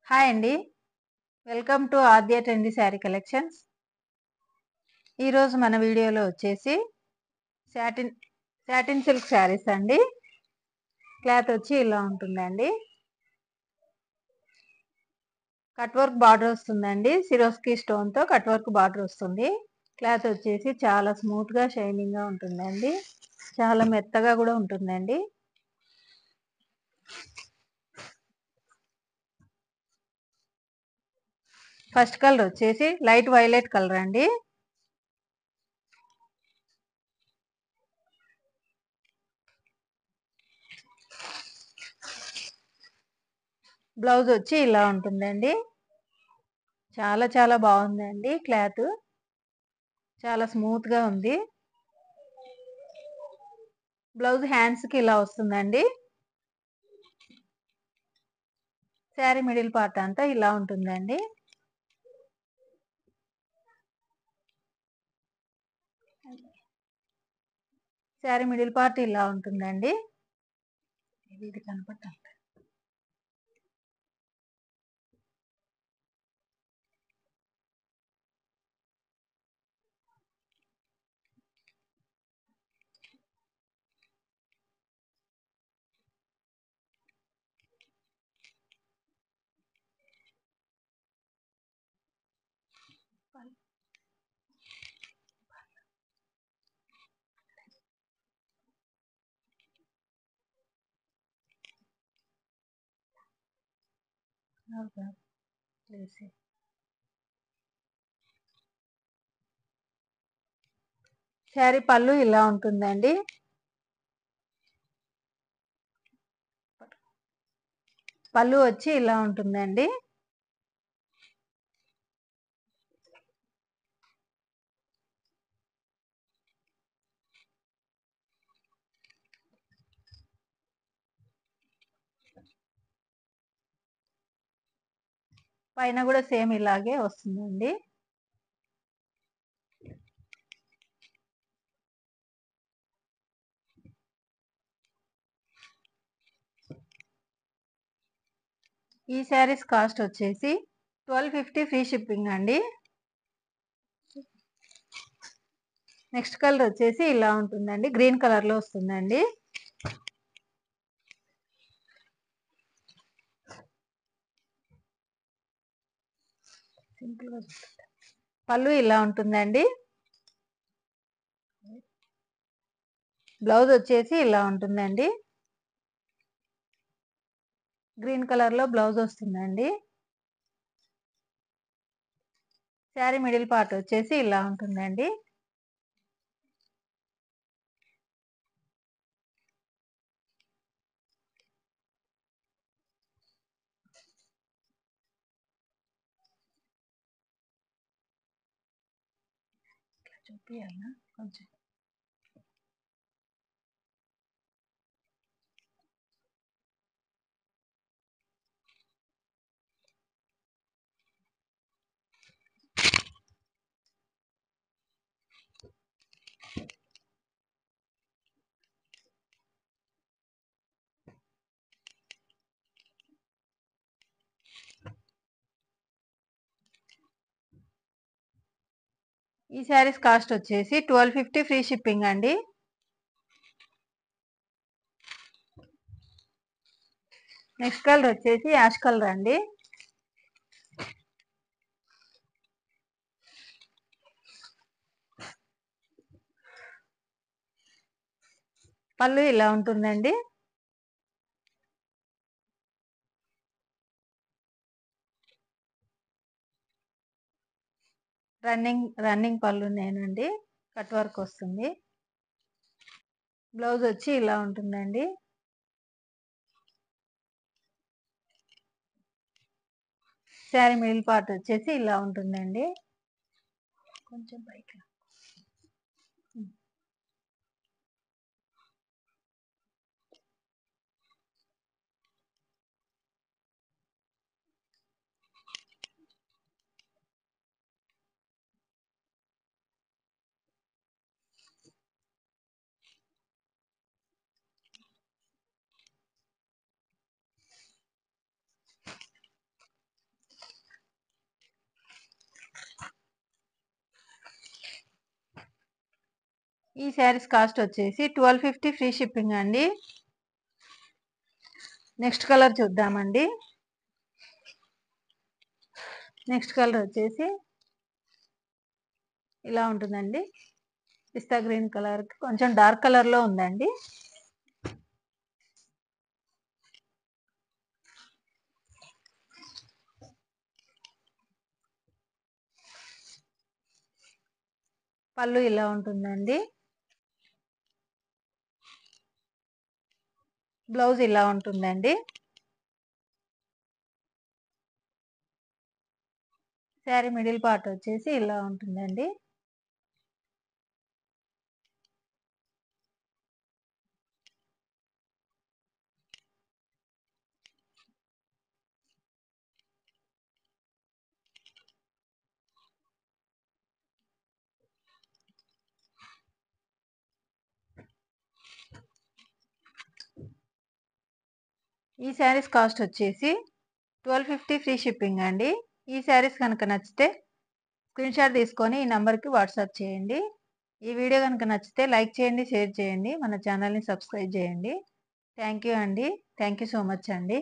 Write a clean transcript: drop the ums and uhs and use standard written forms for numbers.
Hi అండి. Welcome to Aadya trendy sari collections. ఈరోజు మన వీడియోలో వచ్చేసి సాటిన్ సాటిన్ సిల్క్ శారీస్ అండి. క్లాత్ వచ్చి ఇలా ఉంటుందండి. కట్ వర్క్ బార్డర్ వస్తుందండి. సిరోస్కి స్టోన్తో కట్ వర్క్ బార్డర్ వస్తుంది. క్లాత్ వచ్చేసి చాలా స్మూత్గా షైనింగ్గా ఉంటుందండి. చాలా మెత్తగా కూడా ఉంటుందండి. ఫస్ట్ కలర్ వచ్చేసి లైట్ వైలెట్ కలర్ అండి. బ్లౌజ్ వచ్చి ఇలా ఉంటుందండి. చాలా బాగుందండి. క్లాత్ చాలా స్మూత్గా ఉంది. బ్లౌజ్ హ్యాండ్స్కి ఇలా వస్తుందండి. శారీ మిడిల్ పార్ట్ అంతా ఇలా ఉంటుందండి. శారీ మిడిల్ పార్ట్ ఇలా ఉంటుందండి. ఇది కనపడతాం. శారీ పళ్ళు ఇలా ఉంటుందండి. పళ్ళు వచ్చి ఇలా ఉంటుందండి. పైన కూడా సేమ్ ఇలాగే వస్తుందండి. ఈ శారీస్ కాస్ట్ వచ్చేసి 1250 ఫ్రీ షిప్పింగ్ అండి. నెక్స్ట్ కలర్ వచ్చేసి ఇలా ఉంటుందండి. గ్రీన్ కలర్ లో వస్తుందండి. పళ్ళు ఇలా ఉంటుందండి. బ్లౌజ్ వచ్చేసి ఇలా ఉంటుందండి. గ్రీన్ కలర్ లో బ్లౌజ్ వస్తుందండి. శారీ మిడిల్ పార్ట్ వచ్చేసి ఇలా ఉంటుందండి. చూపియాలా కొంచెం. ఈ శారీస్ కాస్ట్ వచ్చేసి 1250 ఫ్రీ షిప్పింగ్ అండి. నెక్స్ట్ కలర్ వచ్చేసి యాష్ కలర్ అండి. పళ్ళు ఇలా ఉంటుందండి. రన్నింగ్ పళ్ళు నేనండి. కట్ వర్క్ వస్తుంది. బ్లౌజ్ వచ్చి ఇలా ఉంటుందండి. శారీ మిడిల్ పార్ట్ వచ్చేసి ఇలా ఉంటుందండి. కొంచెం పైకి. ఈ శారీస్ కాస్ట్ వచ్చేసి 1250 ఫ్రీ షిప్పింగ్ అండి. నెక్స్ట్ కలర్ చూద్దామండి. నెక్స్ట్ కలర్ వచ్చేసి ఇలా ఉంటుందండి. పిస్తా గ్రీన్ కలర్ కొంచెం డార్క్ కలర్లో ఉందండి. పళ్ళు ఇలా ఉంటుందండి. బ్లౌజ్ ఇలా ఉంటుందండి. శారీ మిడిల్ పార్ట్ వచ్చేసి ఇలా ఉంటుందండి. ఈ శారీస్ కాస్ట్ వచ్చేసి 1250 ఫ్రీ షిప్పింగ్ అండి. ఈ శారీస్ కనుక నచ్చితే స్క్రీన్ షాట్ తీసుకొని ఈ నెంబర్కి వాట్సాప్ చేయండి. ఈ వీడియో కనుక నచ్చితే లైక్ చేయండి, షేర్ చేయండి, మన ఛానల్ని సబ్స్క్రైబ్ చేయండి. థ్యాంక్ యూ అండి. థ్యాంక్ యూ సో మచ్ అండి.